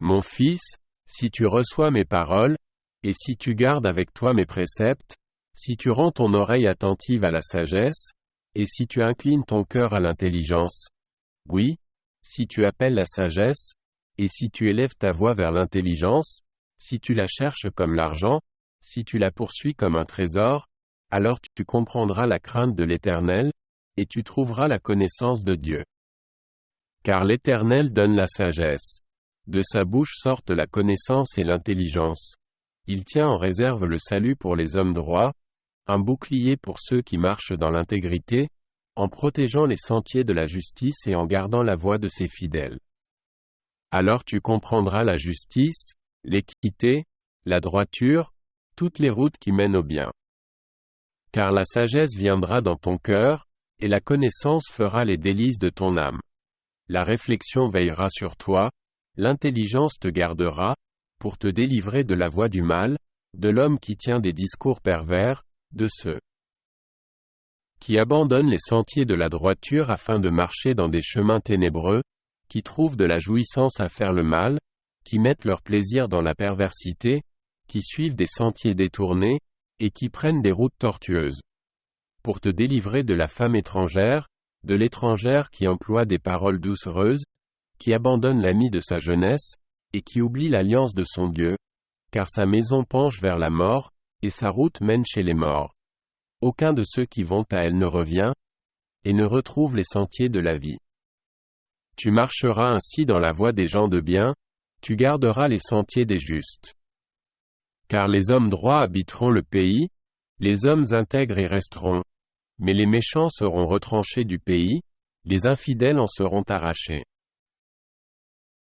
Mon fils, si tu reçois mes paroles, et si tu gardes avec toi mes préceptes, si tu rends ton oreille attentive à la sagesse, et si tu inclines ton cœur à l'intelligence, oui, si tu appelles la sagesse, et si tu élèves ta voix vers l'intelligence, si tu la cherches comme l'argent, si tu la poursuis comme un trésor, alors tu comprendras la crainte de l'Éternel, et tu trouveras la connaissance de Dieu. Car l'Éternel donne la sagesse. De sa bouche sortent la connaissance et l'intelligence. Il tient en réserve le salut pour les hommes droits, un bouclier pour ceux qui marchent dans l'intégrité, en protégeant les sentiers de la justice et en gardant la voie de ses fidèles. Alors tu comprendras la justice, l'équité, la droiture, toutes les routes qui mènent au bien. Car la sagesse viendra dans ton cœur, et la connaissance fera les délices de ton âme. La réflexion veillera sur toi, l'intelligence te gardera, pour te délivrer de la voie du mal, de l'homme qui tient des discours pervers, de ceux qui abandonnent les sentiers de la droiture afin de marcher dans des chemins ténébreux, qui trouvent de la jouissance à faire le mal, qui mettent leur plaisir dans la perversité, qui suivent des sentiers détournés, et qui prennent des routes tortueuses. Pour te délivrer de la femme étrangère, de l'étrangère qui emploie des paroles doucereuses, qui abandonne l'ami de sa jeunesse, et qui oublie l'alliance de son Dieu, car sa maison penche vers la mort, et sa route mène chez les morts. Aucun de ceux qui vont à elle ne revient, et ne retrouve les sentiers de la vie. Tu marcheras ainsi dans la voie des gens de bien, tu garderas les sentiers des justes. Car les hommes droits habiteront le pays, les hommes intègres y resteront. Mais les méchants seront retranchés du pays, les infidèles en seront arrachés.